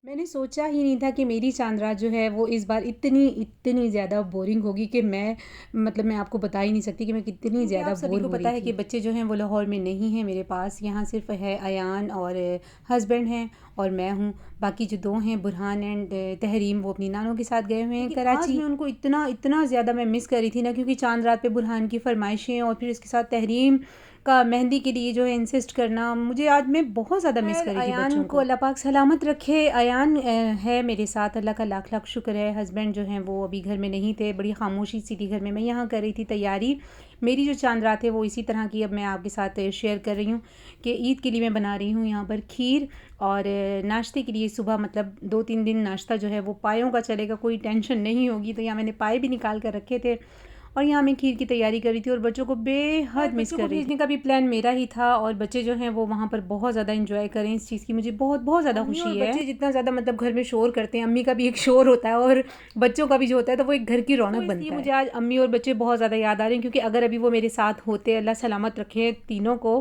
मैंने सोचा ही नहीं था कि मेरी चाँद रात जो है वो इस बार इतनी ज़्यादा बोरिंग होगी कि मैं आपको बता ही नहीं सकती कि मैं कितनी क्योंकि ज़्यादा आप सभी बोर को हो पता रही है कि थी। बच्चे जो हैं वो लाहौर में नहीं हैं मेरे पास, यहाँ सिर्फ है अयान और हस्बैंड हैं और मैं हूँ। बाकी जो दो हैं बुरहान एंड तहरीम, वो अपनी नानों के साथ गए हुए हैं लेकिन आज कराची। मैं उनको इतना इतना ज़्यादा मैं मिस कर रही थी ना, क्योंकि चाँद रात पे बुरहान की फ़रमाइशें और फिर इसके साथ तहरीम का मेहंदी के लिए जो है इंसिस्ट करना, मुझे आज मैं बहुत ज़्यादा मिस खैर कर रही थी अयान बच्चों को को। अल्लाह पाक सलामत रखे। अयान है मेरे साथ, अल्लाह का लाख लाख शुक्र है। हस्बैंड जो हैं वो अभी घर में नहीं थे, बड़ी खामोशी सी थी घर में। मैं यहाँ कर रही थी तैयारी। मेरी जो चांद रात है वो इसी तरह की अब मैं आपके साथ शेयर कर रही हूँ कि ईद के लिए मैं बना रही हूँ यहाँ पर खीर। और नाश्ते के लिए सुबह मतलब 2-3 दिन नाश्ता जो है वो पायों का चलेगा, कोई टेंशन नहीं होगी। तो यहाँ मैंने पाए भी निकाल कर रखे थे और यहाँ मैं खीर की तैयारी कर रही थी और बच्चों को बेहद मिस बच्चों को कर रही थी। भेजने का भी प्लान मेरा ही था और बच्चे जो हैं वो वहाँ पर बहुत ज़्यादा एंजॉय करें, इस चीज़ की मुझे बहुत बहुत ज़्यादा अम्मी और खुशी है। बच्चे जितना ज़्यादा मतलब घर में शोर करते हैं, अम्मी का भी एक शोर होता है और बच्चों का भी जो होता है, तो वो एक घर की तो रौनक इसलिए बनता मुझे है। आज अम्मी और बच्चे बहुत ज़्यादा याद आ रहे हैं, क्योंकि अगर अभी वो मेरे साथ होते, अल्लाह सलामत रखे तीनों को,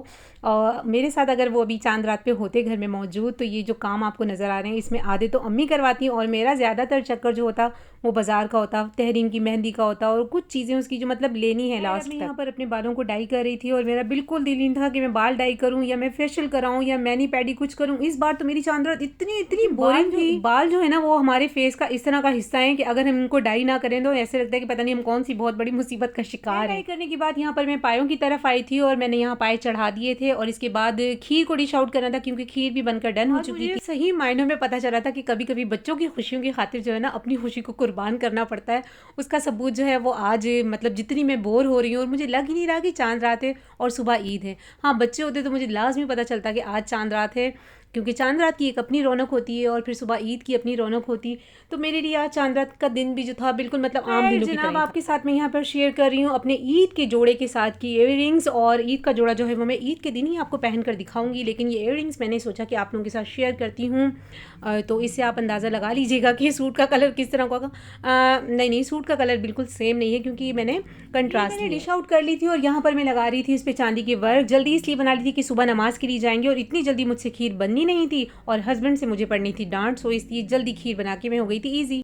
और मेरे साथ अगर वो अभी चांद रात पे होते घर में मौजूद, तो ये जो काम आपको नज़र आ रहे हैं इसमें आधे तो अम्मी करवाती हैं और मेरा ज़्यादातर चक्कर जो होता वो बाज़ार का होता, तहरीम की मेहंदी का होता और कुछ चीज़ें उसकी जो मतलब लेनी है लास्ट मैं तक। यहाँ पर अपने बालों को डाई कर रही थी और मेरा बिल्कुल दिल नहीं था कि मैं बाल डाई करूँ या मैं फेशियल कराऊँ या मैनी पैडी कुछ करूँ। इस बार तो मेरी चांद रात इतनी इतनी क्योंकि बोरिंग थी। बाल जो है ना वो हमारे फेस का इस तरह का हिस्सा है कि अगर हम इनको डाई ना करें तो ऐसे लगता है कि पता नहीं हम कौन सी बहुत बड़ी मुसीबत का शिकार डाई हैं। करने के बाद यहाँ पर मैं पायों की तरफ आई थी और मैंने यहाँ पाए चढ़ा दिए थे और इसके बाद खीर को डिश आउट करना था, क्योंकि खीर भी बनकर डन हो आज चुकी मुझे थी। सही मायनों में पता चला था कि कभी कभी बच्चों की खुशियों की खातिर जो है ना अपनी खुशी को कुर्बान करना पड़ता है। उसका सबूत जो है वो आज मतलब जितनी मैं बोर हो रही हूँ और मुझे लग ही नहीं रहा कि चांद रात है और सुबह ईद है। हाँ, बच्चे होते तो मुझे लाजमी पता चलता कि आज चांद रात है, क्योंकि चांद रात की एक अपनी रौनक होती है और फिर सुबह ईद की अपनी रौनक होती। तो मेरे लिए आज चांद रात का दिन भी जो था बिल्कुल मतलब आम खैर दिनों की जनाब, तरह ही था। आपके साथ मैं यहाँ पर शेयर कर रही हूँ अपने ईद के जोड़े के साथ की इयररिंग्स, और ईद का जोड़ा जो है वो मैं ईद के दिन ही आपको पहन कर दिखाऊंगी, लेकिन ये इयररिंग्स मैंने सोचा कि आप लोगों के साथ शेयर करती हूँ। तो इससे आप अंदाज़ा लगा लीजिएगा कि सूट का कलर किस तरह का होगा। नहीं नहीं, सूट का कलर बिल्कुल सेम नहीं है, क्योंकि मैंने कंट्रास्ट मैंने लिया डिश है। आउट कर ली थी और यहाँ पर मैं लगा रही थी इस पे चांदी की वर्क। जल्दी इसलिए बना ली थी कि सुबह नमाज के लिए जाएंगे और इतनी जल्दी मुझसे खीर बननी नहीं थी और हस्बैंड से मुझे पड़नी थी डांट, सो इसलिए जल्दी खीर बना के मैं हो गई थी ईजी।